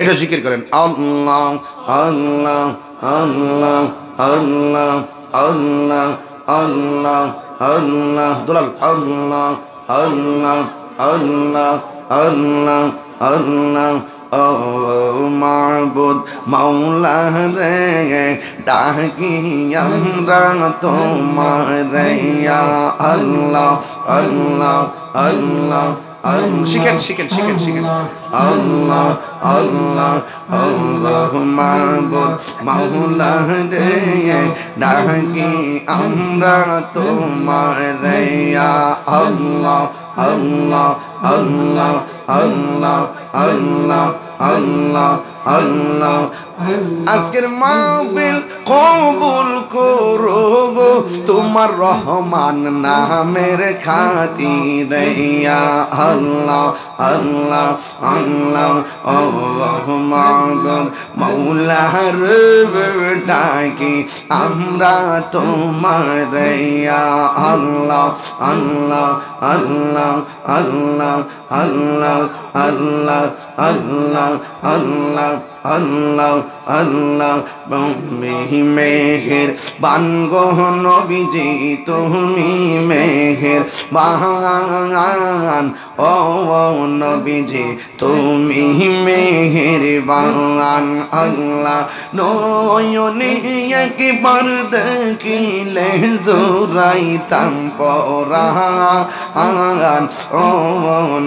এটা জিকির করেন আল্লাহ আল্লাহ আল্লাহ আল্লাহ আল্লাহ আল্লাহ আল্লাহ দুলাল আল্লাহ আল্লাহ আল্লাহ আল্লাহ আল্লাহ ও মাবুদ মাওলা রে ডাকি আমরা তোমারে ইয়া আল্লাহ আল্লাহ আল্লাহ শিখেন শিখেন শিখেন শিখেন আল্লাহ আল্লাহ আল্লাহ মাবুদ মাওলা রে ডাকি আমরা তোমারে ইয়া আল্লাহ আল্লাহ আল্লাহ আল্লাহ আল্লাহ আল্লাহ আল্লাহ আজকের মাহফিল কবুল করো গো তোমার রহমান নামের খাতিরে ইয়া আল্লাহ আল্লাহ আল্লাহ আল্লাহ মাবুদ মাওলা রে ডাকি আমরা তোমারে ইয়া আল্লাহ আল্লাহ আল্লাহ আল্লাহ আল্লাহ আল্লাহ আল্লাহ আল্লাহ আল্লাহ আল্লাহ মেহের বানগো নবীজি তুমি মেহের বান ও নবীজি তুমি মেহের বান আল্লাহ নয়নে একবার দেখিলে জোরাইতাম পরাণ ও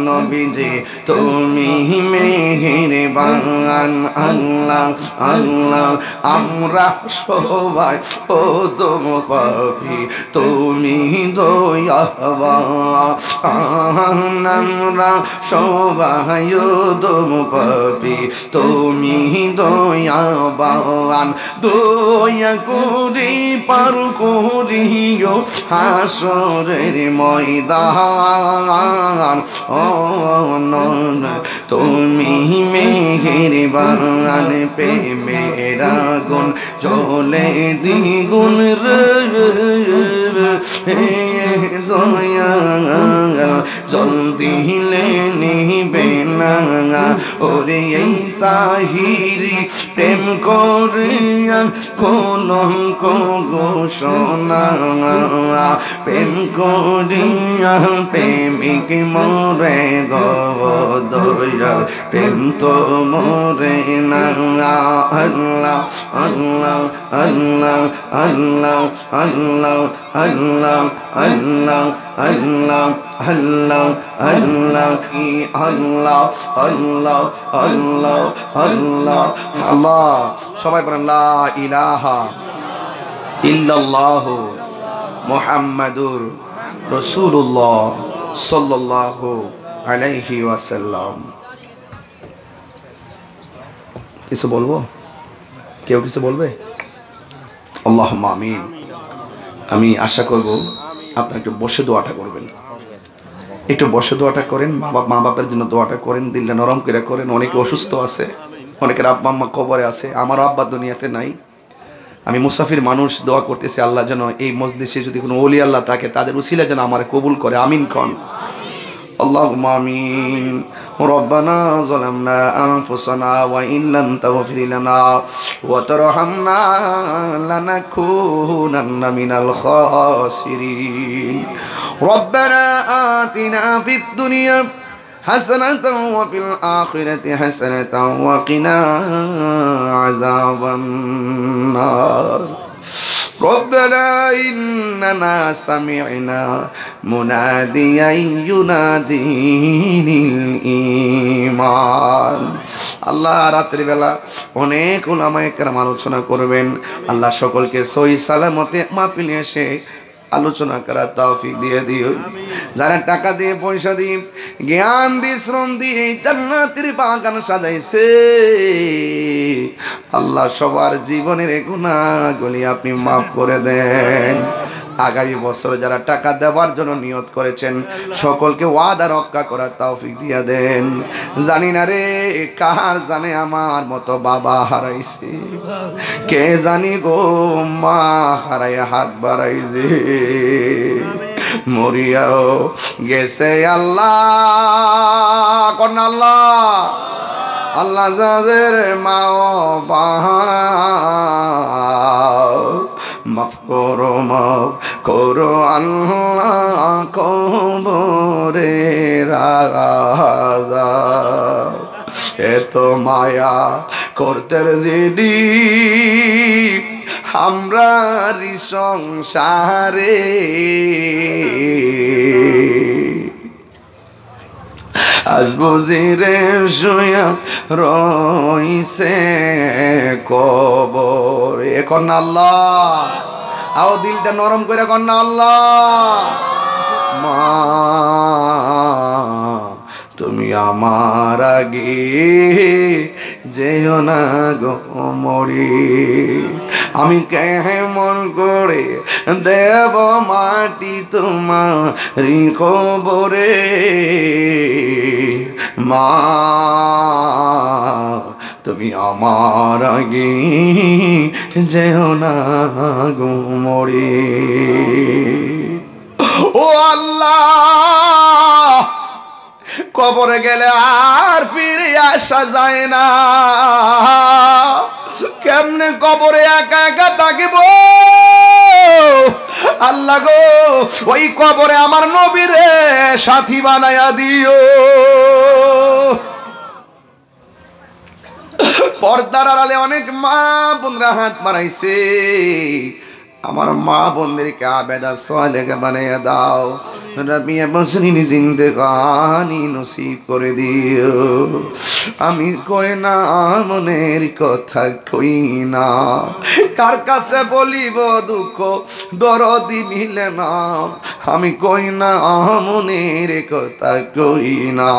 নবীজি তুমি মেহের বান আল্লাহ আল্লাহ আমরা সবাই ওদম পাপি তুমি দয়াবান আমরা সবাই ওদম পাপি তুমি দয়াবান দয়া করি পার করিও হাসরের ময়দান ও নন তুমি মেহেরবান প্রেমের আগুন জ্বলে দ্বিগুণ রে দয়া জল দিলে নিবে না ওরে এই তাহিরি প্রেম করিয়া কলঙ্ক ঘোষণা প্রেম করিয়া প্রেমিক মরে গো দয়া প্রেম তো মরে না আল্লাহ আল্লাহ আল্লাহ আল্লাহ আল্লাহ আল্লাহ আল্লাহ আল্লাহ আল্লাহ আল্লাহ আল্লাহ আল্লাহ আল্লাহ আল্লাহ আল্লাহ সবাই বলেন লা ইলাহা ইল্লাল্লাহু মুহাম্মাদুর রাসূলুল্লাহ সাল্লাল্লাহু আলাইহি ওয়াসাল্লাম। কিছু বলবো? কেউ কিছু বলবে? আল্লাহুম্মা আমিন। আমি আশা করব আপনারা একটু বসে দোয়াটা করবেন, একটু বসে দোয়াটা করেন, মা বাপের জন্য দোয়াটা করেন, দিলটা নরম করে করেন। অনেকে অসুস্থ আছে, অনেকের আব্বা আম্মা কবরে আছে, আমার আব্বা দুনিয়াতে নাই। আমি মুসাফির মানুষ, দোয়া করতেছি আল্লাহ যেন এই মজলিসে যদি কোনো ওলি আল্লাহ থাকে তাদের উসিলা যেন আমার কবুল করে। আমিন কন। اللهم آمين. ربنا ظلمنا أنفسنا وإن لم تغفر لنا وترحمنا لنكونن من الخاسرين. ربنا آتنا في الدنيا حسنة وفي الآخرة حسنة وقنا عذاب النار. ربنا إننا سمعنا مناديا ينادي للإيمان. আল্লাহ রাত্রি বেলা অনেক উলামায়ে কেরাম আলোচনা করবেন। আল্লাহ সকলকে সহি সালামতে মাহফিলে এসে আলোচনা করার তৌফিক দিয়ে দিও। যারা টাকা দিয়ে, পয়সা দিয়ে, জ্ঞান দিয়ে, শ্রম দিয়ে জান্নাতের বাগান সাজাইছে, আল্লাহ সবার জীবনের গুনাহগুলি আপনি মাফ করে দেন। আগামী বছরে যারা টাকা দেওয়ার জন্য নিয়ত করেছেন সকলকে ওয়াদা রক্ষা করার তৌফিক দিয়ে দেন। জানি না রে কার জানে আমার মতো বাবা হারাইছে, কে জানি গো মা হারাইয়া হাত বাড়াইছে, মরিয়াও গেছে। আল্লাহ কোন আল্লাহ আল্লাহ যাদের মা বাবা মাফ করো আল্লাহ কবরে রাজা এত মায়া করতে জিডি আমরা সংসারে আজ বুঝিরে শুয়া রইছে কবর এখন আল্লাহ আও দিলটা নরম করে কন্যা আল্লাহ মা তুমি আমার আগে যেও না গো মরি আমি কেমন করে দেব মাটি তোমারি কবরে মা তুমি আমার আগে যেও না গো মরি ও আল্লাহ কবরে গেলে আর ফিরে আসা যায় না কেমনে কবরে একা একা থাকিব আল্লাহ গো ওই কবরে আমার নবীরে সাথী বানায়া দিও পর্দার আড়ালে অনেক মা বোনরা হাত বাড়াইছে আমার মা বোনদেরকে আবেদা সালেহা বানাইয়া দাও রাবিয়া বসরিন জিন্দেগানি নসিব করে দিও আমি কই না মনের কথা কই না কার কাছে বলিব দুঃখ দরদি মিলে না আমি কই না মনের কথা কই না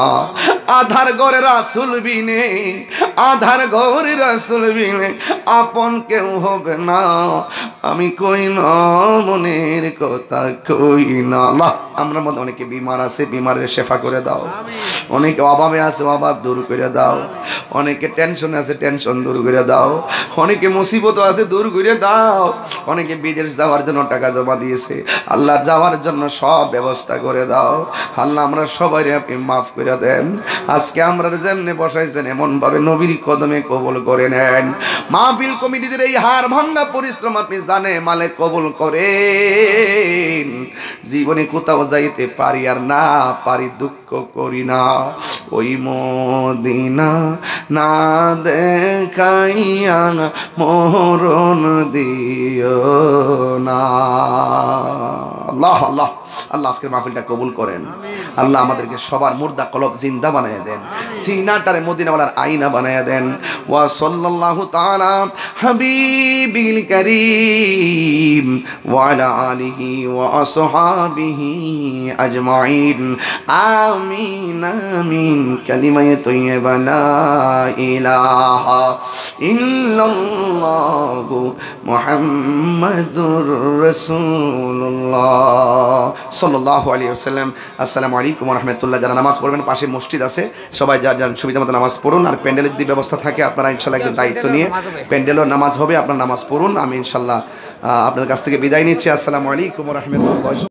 আধার ঘরে রাসূল বিনে আধার ঘরে রাসূল বিনে আপন কেউ হবে না আমি কই না মনের কথা কই না আল্লাহ আমরা মধ্যে অনেকে বিমার আছে বিমারের শেফা করে দাও অনেকে অভাবে আছে অভাব দূর করে দাও অনেকে টেনশনে আছে টেনশন দূর করে দাও অনেকে মুসিবত আছে দূর করে দাও অনেকে বিদেশ যাওয়ার জন্য টাকা জমা দিয়েছে আল্লাহ যাওয়ার জন্য সব ব্যবস্থা করে দাও আল্লাহ আমরা সবাই আপনি মাফ করে দেন আজকে আমরা যেমনে বসাইছেন এমন ভাবে নবীর কদমে কবুল করে নেন মাহফিল কমিটিদের এই হাড় ভাঙা পরিশ্রম আপনি জানে মালে কবুল করেন জীবনে কোথাও যাইতে পারি আর না পারি দুঃখ করি না ওই মদিনা না দেখাইয়া মরণ দিও না আল্লাহ আল্লাহ আল্লাহ আজকের মাহফিলটা কবুল করেন আল্লাহ আমাদেরকে সবার মুর্দা কলব জিন্দা বানায় দেন সিনাটারে মদিনাওয়ালার আয়না বানায় দেন ওয়া সাল্লাল্লাহু তাআলা হাবিবিল কারীম ওয়া আলা আলিহি ওয়া আসহাবিহি আজমাইন আমিন আমিন কালিমায়ে তাইয়্যিবা লা ইলাহা ইল্লাল্লাহু মুহাম্মাদুর রাসূলুল্লাহ সাল্লাল্লাহু আলাইহি ওয়াসাল্লাম আসসালামু আলাইকুম ওয়া রাহমাতুল্লাহ যারা নামাজ পড়বেন পাশে মসজিদ আছে সবাই যার যার সুবিধা মতো নামাজ পড়ুন আর প্যান্ডেলের যদি ব্যবস্থা থাকে আপনারা ইনশাআল্লাহ একটু দায়িত্ব নিয়ে প্যান্ডেলও নামাজ হবে আপনারা নামাজ পড়ুন আমি ইনশাআল্লাহ আপনাদের কাছ থেকে বিদায় নিচ্ছি আসসালামু আলাইকুম ওয়া রাহমাতুল্লাহ